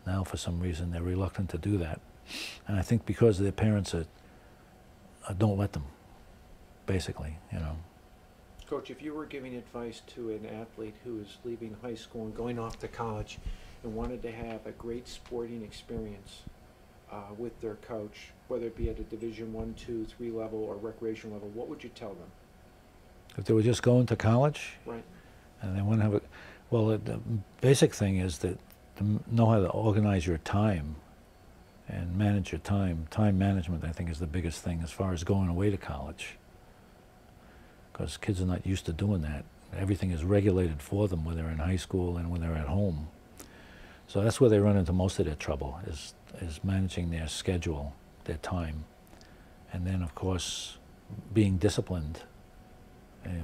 now for some reason they're reluctant to do that. And I think because their parents don't let them, basically, you know. Coach, if you were giving advice to an athlete who is leaving high school and going off to college and wanted to have a great sporting experience with their coach, whether it be at a Division I, II, III level or recreation level, what would you tell them? If they were just going to college, right, and they want to have a, well, the basic thing is that to know how to organize your time and manage your time. Time management, I think, is the biggest thing as far as going away to college, because kids are not used to doing that. Everything is regulated for them when they're in high school and when they're at home. So that's where they run into most of their trouble, is managing their schedule, their time. And then, of course, being disciplined,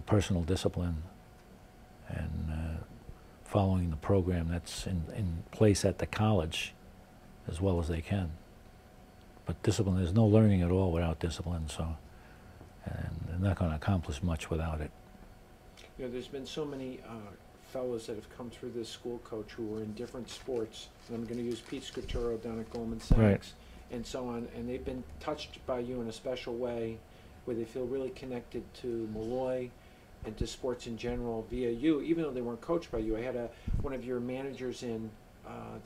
personal discipline, and following the program that's in place at the college as well as they can. But discipline, there's no learning at all without discipline, so, and they're not going to accomplish much without it. You know, there's been so many fellows that have come through this school, Coach, who are in different sports, and I'm going to use Pete Scuturo down at Goldman Sachs, right, and so on, and they've been touched by you in a special way, where they feel really connected to Malloy and to sports in general via you, even though they weren't coached by you. I had one of your managers in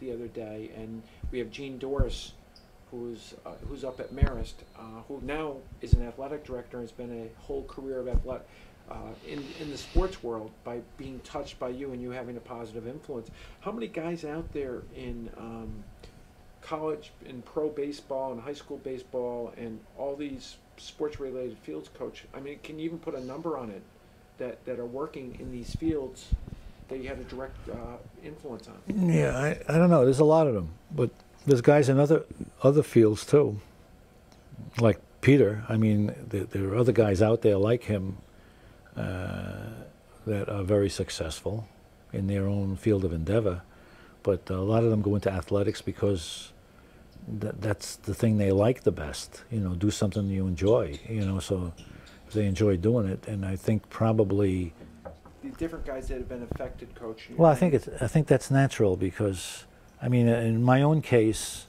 the other day, and we have Gene Doris, who's up at Marist, who now is an athletic director and has been a whole career of athletic in the sports world by being touched by you and you having a positive influence. How many guys out there in college, in pro baseball and high school baseball and all these sports-related fields, Coach? I mean, can you even put a number on it that are working in these fields that you had a direct influence on? Yeah, I don't know. There's a lot of them, but there's guys in other fields too, like Peter. I mean, there are other guys out there like him that are very successful in their own field of endeavor, but a lot of them go into athletics because that's the thing they like the best. You know, do something you enjoy. You know, so they enjoy doing it, and I think probably the different guys that have been affected, Coach. Well, I think that's natural because, I mean, in my own case,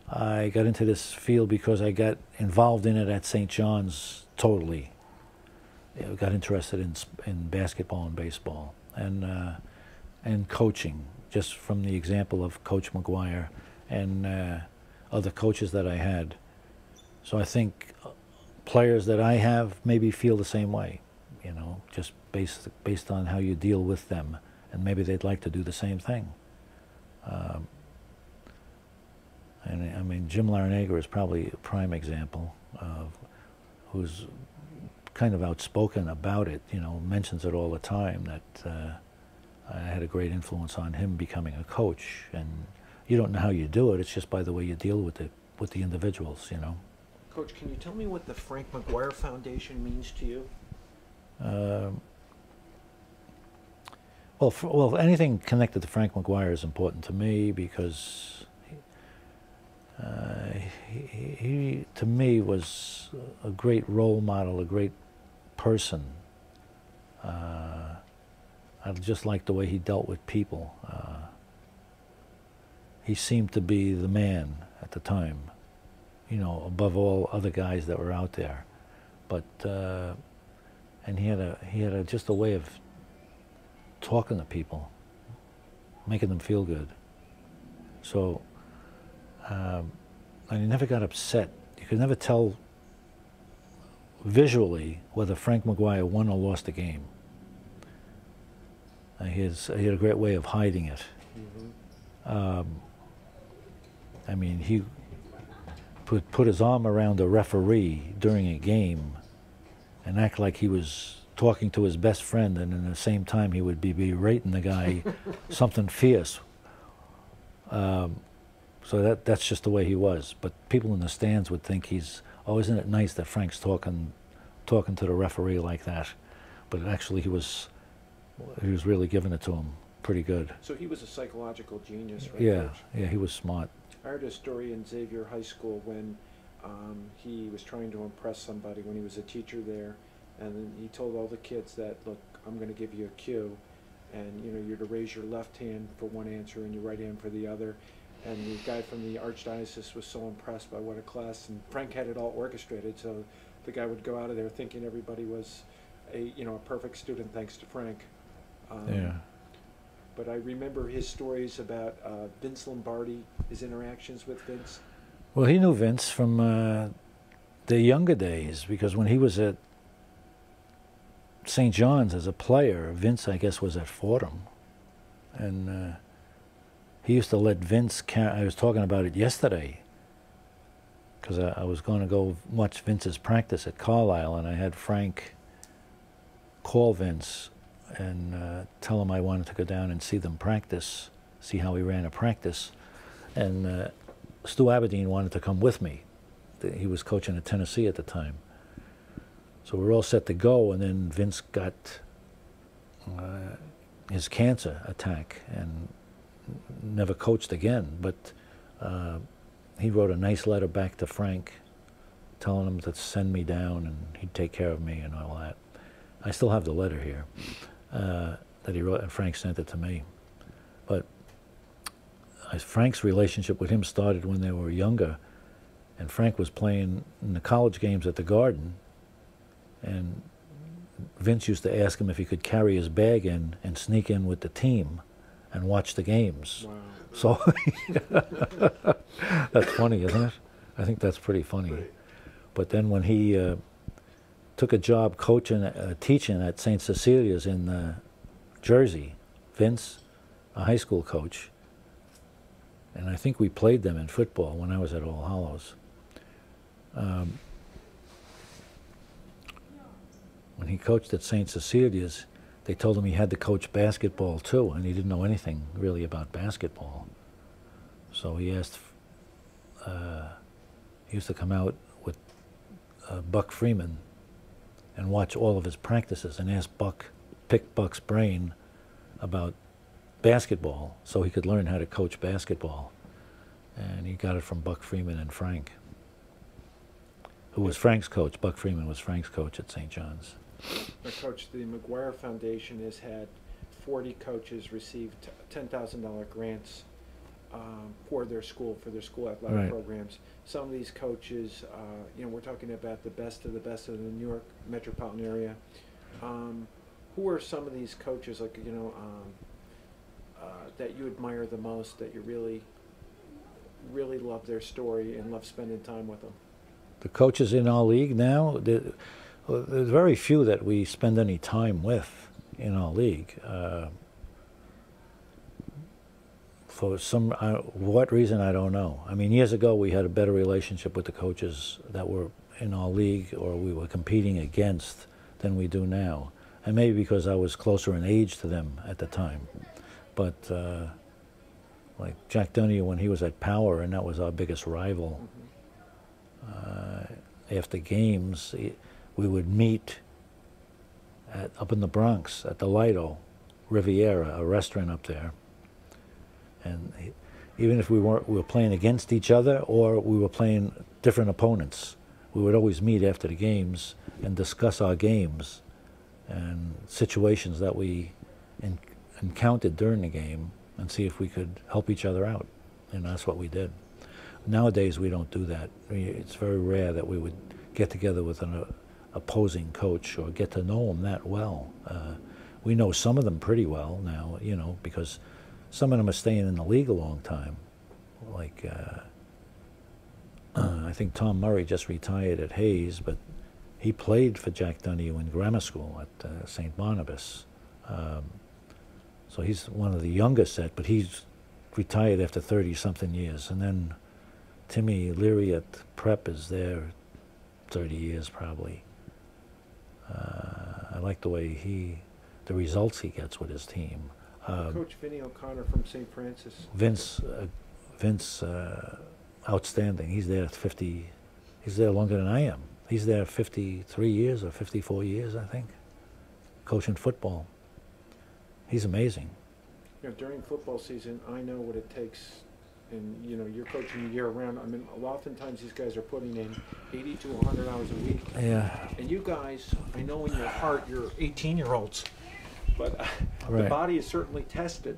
I got into this field because I got involved in it at St. John's totally. I got interested in basketball and baseball and coaching, just from the example of Coach McGuire and other coaches that I had. So I think players that I have maybe feel the same way, you know, just based on how you deal with them, and maybe they'd like to do the same thing. And I mean, Jim Larinaga is probably a prime example of who's kind of outspoken about it, you know, mentions it all the time, that I had a great influence on him becoming a coach. And you don't know how you do it, it's just by the way you deal with the individuals, you know. Coach, can you tell me what the Frank McGuire Foundation means to you? Well, anything connected to Frank McGuire is important to me because he to me was a great role model, a great person. I just liked the way he dealt with people. He seemed to be the man at the time, you know, above all other guys that were out there. But and he had just a way of talking to people, making them feel good. So and he never got upset. You could never tell visually whether Frank McGuire won or lost a game. He had a great way of hiding it. Mm-hmm. I mean, he put his arm around a referee during a game and act like he was talking to his best friend, and in the same time he would be berating the guy something fierce. So that's just the way he was. But people in the stands would think oh, isn't it nice that Frank's talking to the referee like that? But actually he was really giving it to him pretty good. So he was a psychological genius, right? Yeah, yeah, he was smart. I heard a story in Xavier High School when he was trying to impress somebody when he was a teacher there, and then he told all the kids that, look, I'm going to give you a cue, and you know, you're to raise your left hand for one answer and your right hand for the other. And the guy from the archdiocese was so impressed by what a class, and Frank had it all orchestrated. So the guy would go out of there thinking everybody was a perfect student thanks to Frank. Yeah. But I remember his stories about Vince Lombardi, his interactions with Vince. Well, he knew Vince from the younger days, because when he was at St. John's as a player, Vince, I guess, was at Fordham. And he used to let Vince I was talking about it yesterday, because I was going to go watch Vince's practice at Carlisle, and I had Frank call Vince and tell him I wanted to go down and see them practice, see how he ran a practice. And Stu Aberdeen wanted to come with me. He was coaching at Tennessee at the time. So we were all set to go, and then Vince got his cancer attack and never coached again. But he wrote a nice letter back to Frank telling him to send me down and he'd take care of me and all that. I still have the letter here that he wrote, and Frank sent it to me. But Frank's relationship with him started when they were younger, and Frank was playing in the college games at the Garden, and Vince used to ask him if he could carry his bag in and sneak in with the team and watch the games. Wow. So that's funny, isn't it? I think that's pretty funny. Right. But then when he took a job coaching, teaching at St. Cecilia's in Jersey, Vince, a high school coach, and I think we played them in football when I was at All Hallows. When he coached at St. Cecilia's, they told him he had to coach basketball too, and he didn't know anything really about basketball. So he asked, he used to come out with Buck Freeman and watch all of his practices and ask Buck, pick Buck's brain about basketball so he could learn how to coach basketball. And he got it from Buck Freeman and Frank, who was Frank's coach. Buck Freeman was Frank's coach at St. John's. Coach, the McGuire Foundation has had 40 coaches receive $10,000 grants for their school athletic Right. programs. Some of these coaches, we're talking about the best of the New York metropolitan area. Who are some of these coaches, like, that you admire the most, that you really, really love their story and love spending time with them? The coaches in our league now, there's very few that we spend any time with in our league. For what reason, I don't know. I mean, years ago we had a better relationship with the coaches that were in our league or we were competing against than we do now. And maybe because I was closer in age to them at the time. But like Jack Donahue, when he was at Power, and that was our biggest rival, after games, we would meet up in the Bronx at the Lido Riviera, a restaurant up there. And even if we were playing against each other or we were playing different opponents, we would always meet after the games and discuss our games and situations that we encountered during the game and see if we could help each other out. And that's what we did. Nowadays, we don't do that. It's very rare that we would get together with an opposing coach or get to know them that well. We know some of them pretty well now, because some of them are staying in the league a long time. Like, I think Tom Murray just retired at Hayes, but he played for Jack Donahue in grammar school at St. Barnabas. So he's one of the younger set, but he's retired after 30-something years. And then Timmy Leary at Prep is there 30 years probably. I like the way the results he gets with his team. Coach Vinny O'Connor from St. Francis. Vince, outstanding. He's there 50. He's there longer than I am. He's there 53 years or 54 years, I think, coaching football. He's amazing. During football season, I know what it takes, and you're coaching year round. I mean, oftentimes these guys are putting in 80 to 100 hours a week. Yeah. And you guys, I know in your heart you're 18-year-olds, but the Right. body is certainly tested.